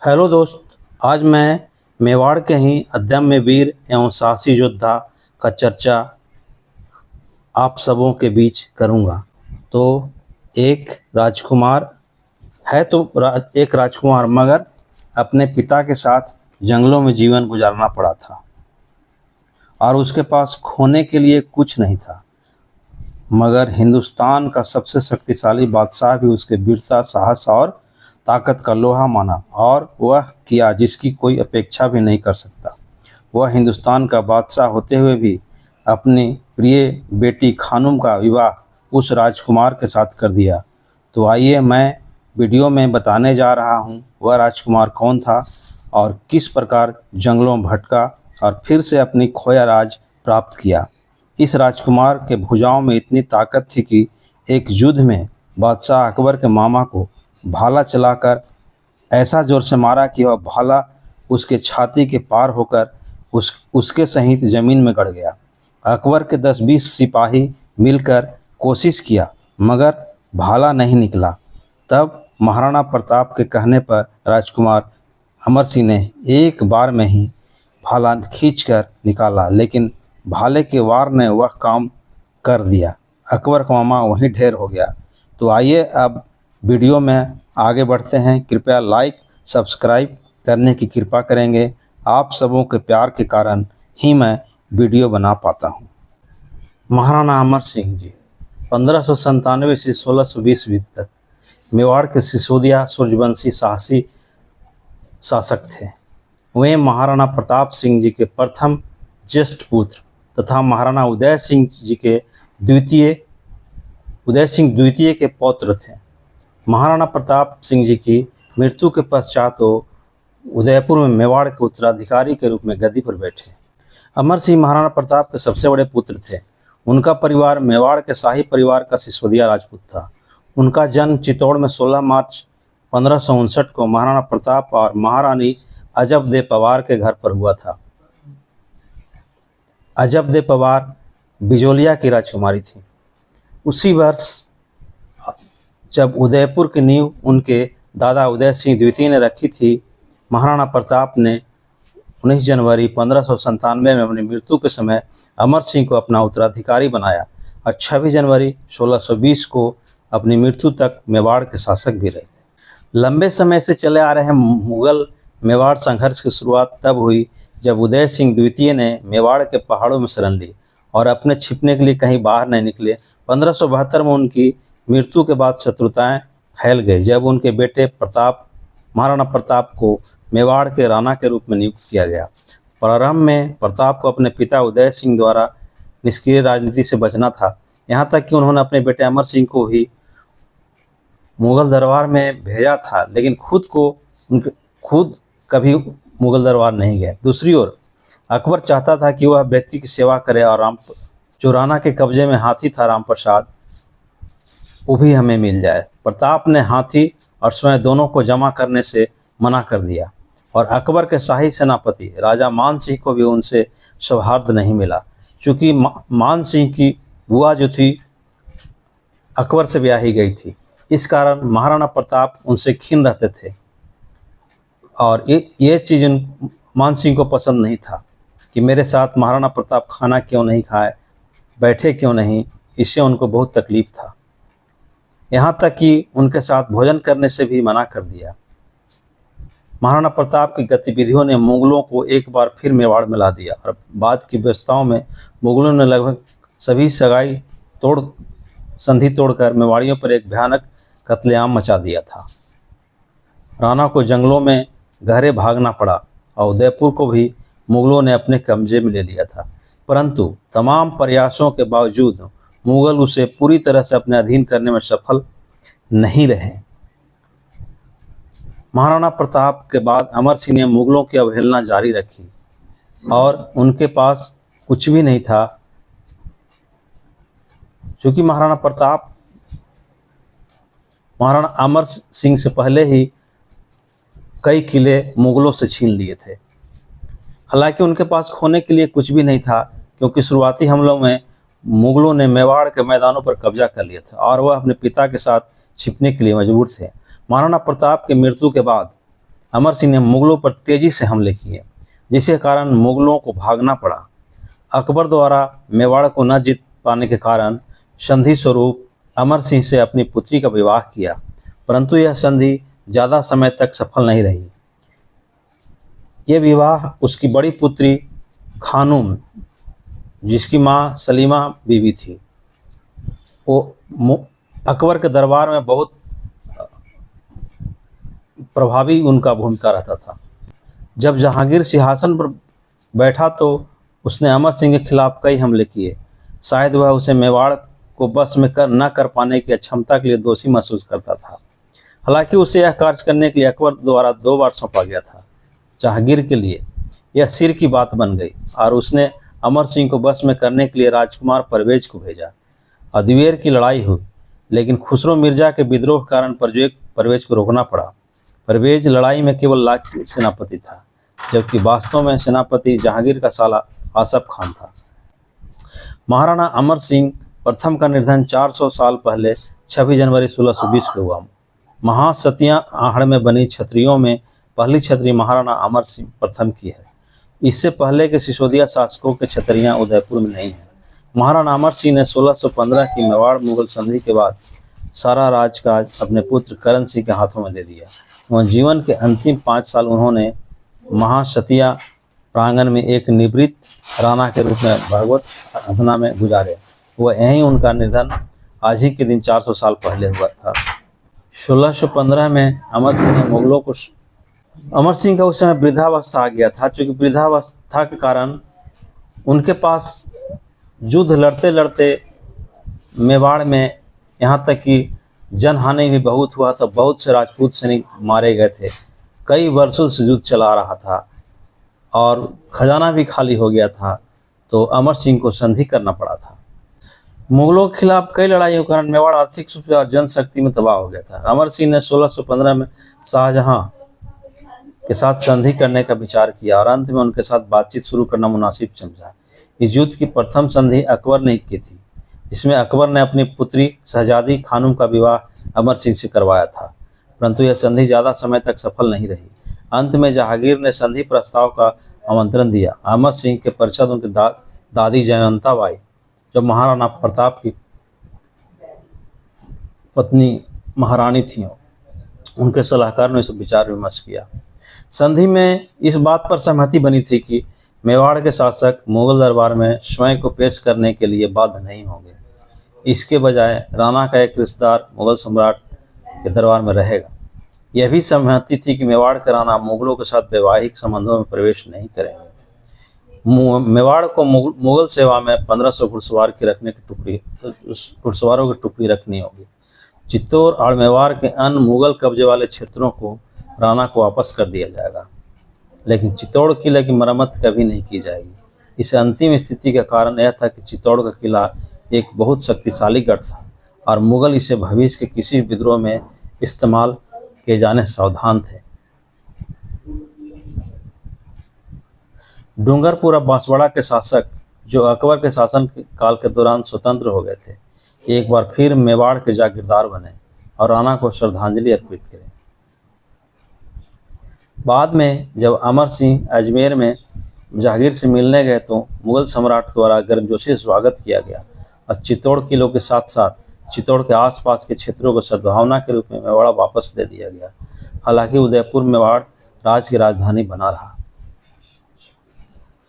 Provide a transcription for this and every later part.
Hello दोस्त। आज मैं मेवाड़ के ही अदम्य वीर एवं साहसी योद्धा का चर्चा आप सबों के बीच करूंगा। तो एक राजकुमार एक राजकुमार मगर अपने पिता के साथ जंगलों में जीवन गुजारना पड़ा था और उसके पास खोने के लिए कुछ नहीं था। मगर हिंदुस्तान का सबसे शक्तिशाली बादशाह भी उसके वीरता, साहस और ताकत का लोहा माना और वह किया जिसकी कोई अपेक्षा भी नहीं कर सकता। वह हिंदुस्तान का बादशाह होते हुए भी अपनी प्रिय बेटी खानूम का विवाह उस राजकुमार के साथ कर दिया। तो आइए मैं वीडियो में बताने जा रहा हूँ वह राजकुमार कौन था और किस प्रकार जंगलों में भटका और फिर से अपनी खोया राज प्राप्त किया। इस राजकुमार के भुजाओं में इतनी ताकत थी कि एक युद्ध में बादशाह अकबर के मामा को भाला चलाकर ऐसा जोर से मारा कि वह भाला उसके छाती के पार होकर उसके सहित जमीन में गड़ गया। अकबर के 10-20 सिपाही मिलकर कोशिश किया मगर भाला नहीं निकला। तब महाराणा प्रताप के कहने पर राजकुमार अमर सिंह ने एक बार में ही भाला खींचकर निकाला, लेकिन भाले के वार ने वह काम कर दिया। अकबर का मामा वहीं ढेर हो गया। तो आइए अब वीडियो में आगे बढ़ते हैं। कृपया लाइक सब्सक्राइब करने की कृपा करेंगे। आप सबों के प्यार के कारण ही मैं वीडियो बना पाता हूँ। महाराणा अमर सिंह जी 1597 से 1620 तक मेवाड़ के सिसोदिया सूर्यवंशी साहसी शासक थे। वे महाराणा प्रताप सिंह जी के प्रथम ज्येष्ठ पुत्र तथा महाराणा उदय सिंह द्वितीय के पौत्र थे। महाराणा प्रताप सिंह जी की मृत्यु के पश्चात वो उदयपुर में मेवाड़ के उत्तराधिकारी के रूप में गद्दी पर बैठे। अमर सिंह महाराणा प्रताप के सबसे बड़े पुत्र थे। उनका परिवार मेवाड़ के शाही परिवार का सिसोदिया राजपूत था। उनका जन्म चित्तौड़ में 16 मार्च 1559 को महाराणा प्रताप और महारानी अजब दे पवार के घर पर हुआ था। अजब दे पवार बिजोलिया की राजकुमारी थी। उसी वर्ष जब उदयपुर की नींव उनके दादा उदय सिंह द्वितीय ने रखी थी, महाराणा प्रताप ने 19 जनवरी 1597 में अपनी मृत्यु के समय अमर सिंह को अपना उत्तराधिकारी बनाया और 26 जनवरी 1620 को अपनी मृत्यु तक मेवाड़ के शासक भी रहे थे। लंबे समय से चले आ रहे मुगल मेवाड़ संघर्ष की शुरुआत तब हुई जब उदय सिंह द्वितीय ने मेवाड़ के पहाड़ों में शरण ली और अपने छिपने के लिए कहीं बाहर नहीं निकले। 1572 में उनकी मृत्यु के बाद शत्रुताएं फैल गई जब उनके बेटे महाराणा प्रताप को मेवाड़ के राणा के रूप में नियुक्त किया गया। प्रारंभ में प्रताप को अपने पिता उदय सिंह द्वारा निष्क्रिय राजनीति से बचना था, यहाँ तक कि उन्होंने अपने बेटे अमर सिंह को ही मुगल दरबार में भेजा था, लेकिन खुद कभी मुगल दरबार नहीं गए। दूसरी ओर अकबर चाहता था कि वह व्यक्ति की सेवा करे और जो राणा के कब्जे में हाथी था राम प्रसाद, वो भी हमें मिल जाए। प्रताप ने हाथी और स्वयं दोनों को जमा करने से मना कर दिया और अकबर के शाही सेनापति राजा मान सिंह को भी उनसे सौहार्द नहीं मिला। चूँकि मान सिंह की बुआ जो थी अकबर से ब्याही गई थी, इस कारण महाराणा प्रताप उनसे खीन रहते थे और ये चीज़ मान सिंह को पसंद नहीं था कि मेरे साथ महाराणा प्रताप खाना क्यों नहीं खाए, बैठे क्यों नहीं। इससे उनको बहुत तकलीफ था, यहाँ तक कि उनके साथ भोजन करने से भी मना कर दिया। महाराणा प्रताप की गतिविधियों ने मुगलों को एक बार फिर मेवाड़ में ला दिया और बाद की व्यवस्थाओं में मुगलों ने लगभग सभी संधि तोड़कर मेवाड़ियों पर एक भयानक कत्लेआम मचा दिया था। राणा को जंगलों में गहरे भागना पड़ा और उदयपुर को भी मुगलों ने अपने कब्जे में ले लिया था, परंतु तमाम प्रयासों के बावजूद मुगल उसे पूरी तरह से अपने अधीन करने में सफल नहीं रहे। महाराणा प्रताप के बाद अमर सिंह ने मुगलों की अवहेलना जारी रखी और उनके पास कुछ भी नहीं था, क्योंकि महाराणा अमर सिंह से पहले ही कई किले मुगलों से छीन लिए थे। हालांकि उनके पास खोने के लिए कुछ भी नहीं था, क्योंकि शुरुआती हमलों में मुगलों ने मेवाड़ के मैदानों पर कब्जा कर लिया था और वह अपने पिता के साथ छिपने के लिए मजबूर थे। महाराणा प्रताप की मृत्यु के बाद अमर सिंह ने मुगलों पर तेजी से हमले किए, जिसके कारण मुगलों को भागना पड़ा। अकबर द्वारा मेवाड़ को न जीत पाने के कारण संधि स्वरूप अमर सिंह से अपनी पुत्री का विवाह किया, परंतु यह संधि ज़्यादा समय तक सफल नहीं रही। यह विवाह उसकी बड़ी पुत्री खानूम, जिसकी माँ सलीमा बीवी थी, वो अकबर के दरबार में बहुत प्रभावी उनका भूमिका रहता था। जब जहांगीर सिंहासन पर बैठा तो उसने अमर सिंह के खिलाफ कई हमले किए। शायद वह उसे मेवाड़ को बस में न कर पाने की अक्षमता के लिए दोषी महसूस करता था। हालांकि उसे यह कार्य करने के लिए अकबर द्वारा 2 बार सौंपा गया था। जहांगीर के लिए यह सिर की बात बन गई और उसने अमर सिंह को बस में करने के लिए राजकुमार परवेज को भेजा। अजमेर की लड़ाई हुई, लेकिन खुसरो मिर्जा के विद्रोह के कारण परवेज को रोकना पड़ा। परवेज लड़ाई में केवल लाठी सेनापति था, जबकि वास्तव में सेनापति जहांगीर का साला आसफ खान था। महाराणा अमर सिंह प्रथम का निधन 400 साल पहले 26 जनवरी 1620 को हुआ। महासतिया आहड़ में बनी छतरियों में पहली छतरी महाराणा अमर सिंह प्रथम की है। इससे पहले के सिसोदिया शासकों के छतरियां उदयपुर में नहीं हैं। महाराणा अमर सिंह ने 1615 की मेवाड़ मुगल संधि के बाद सारा राजकाज अपने पुत्र करण सिंह के हाथों में दे दिया। वह जीवन के अंतिम 5 साल उन्होंने महासतिया प्रांगण में एक निवृत्त राणा के रूप में भगवत आराधना में गुजारे। वह यहीं उनका निधन आज ही के दिन 400 साल पहले हुआ था। 1615 में अमर सिंह का उस समय वृद्धावस्था आ गया था। चूँकि वृद्धावस्था के कारण उनके पास युद्ध लड़ते लड़ते मेवाड़ में यहाँ तक कि जनहानि भी बहुत हुआ था। बहुत से राजपूत सैनिक मारे गए थे। कई वर्षों से युद्ध चला रहा था और खजाना भी खाली हो गया था, तो अमर सिंह को संधि करना पड़ा था। मुगलों के खिलाफ कई लड़ाइयों के कारण मेवाड़ आर्थिक रूप से और जनशक्ति में तबाह हो गया था। अमर सिंह ने 1615 में शाहजहां के साथ संधि करने का विचार किया और अंत में उनके साथ बातचीत शुरू करना मुनासिब समझा। इस युद्ध की प्रथम संधि अकबर ने की थी, जिसमें अकबर ने अपनी पुत्री शहजादी खानूम का विवाह अमर सिंह से करवाया था, परंतु यह संधि ज़्यादा समय तक सफल नहीं रही। अंत में जहांगीर ने संधि प्रस्ताव का आमंत्रण दिया। अमर सिंह के पश्चात उनकी दादी जयवंता बाई, जो महाराणा प्रताप की पत्नी महारानी थीं, उनके सलाहकार ने इस विचार विमर्श किया। संधि में इस बात पर सहमति बनी थी कि मेवाड़ के शासक मुगल दरबार में स्वयं को पेश करने के लिए बाध्य नहीं होंगे। इसके बजाय राणा का एक रिश्तेदार मुगल सम्राट के दरबार में रहेगा। यह भी सहमति थी कि मेवाड़ के राणा मुगलों के साथ वैवाहिक संबंधों में प्रवेश नहीं करेंगे। मेवाड़ को मुगल सेवा में 1500 घुड़सवारों की टुकड़ी रखनी होगी। चित्तौड़ और मेवाड़ के अन्य मुगल कब्जे वाले क्षेत्रों को राणा को वापस कर दिया जाएगा, लेकिन चित्तौड़ किले की मरम्मत कभी नहीं की जाएगी। इस अंतिम स्थिति का कारण यह था कि चित्तौड़ का किला एक बहुत शक्तिशाली गढ़ था और मुगल इसे भविष्य के किसी विद्रोह में इस्तेमाल किए जाने से सावधान थे। डूंगरपुर और बांसवाड़ा के शासक, जो अकबर के शासन काल के दौरान स्वतंत्र हो गए थे, एक बार फिर मेवाड़ के जागीरदार बने और राणा को श्रद्धांजलि अर्पित करें। बाद में जब अमर सिंह अजमेर में जहांगीर से मिलने गए तो मुगल सम्राट द्वारा गर्मजोशी से स्वागत किया गया और चित्तौड़ किलों के साथ साथ चित्तौड़ के आसपास के क्षेत्रों को सद्भावना के रूप में मेवाड़ वापस दे दिया गया। हालांकि उदयपुर मेवाड़ राज्य की राजधानी बना रहा।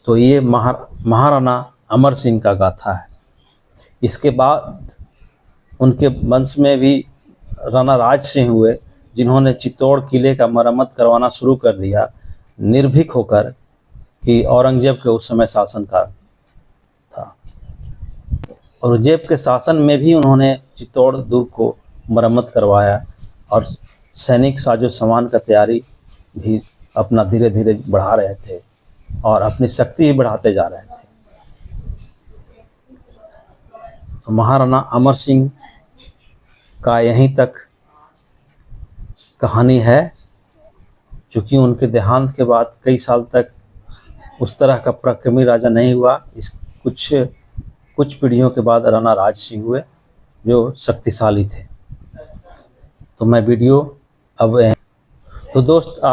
तो ये महाराणा अमर सिंह का गाथा है। इसके बाद उनके वंश में भी राणा राज सिंह हुए, जिन्होंने चित्तौड़ किले का मरम्मत करवाना शुरू कर दिया, निर्भीक होकर कि औरंगजेब के उस समय शासनकाल था। औरंगजेब के शासन में भी उन्होंने चित्तौड़ दुर्ग को मरम्मत करवाया और सैनिक साजो सामान का तैयारी भी अपना धीरे धीरे बढ़ा रहे थे और अपनी शक्ति भी बढ़ाते जा रहे थे। तो महाराणा अमर सिंह का यहीं तक कहानी है। चूँकि उनके देहांत के बाद कई साल तक उस तरह का पराक्रमी राजा नहीं हुआ। इस कुछ पीढ़ियों के बाद राणा राज सिंह हुए, जो शक्तिशाली थे। तो मैं वीडियो अब तो दोस्तों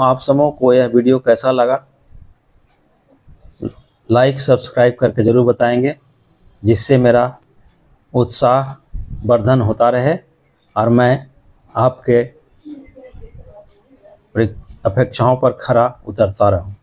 आप सबों को यह वीडियो कैसा लगा, लाइक सब्सक्राइब करके ज़रूर बताएंगे, जिससे मेरा उत्साह वर्धन होता रहे और मैं आपके अपेक्षाओं पर खरा उतरता रहूं।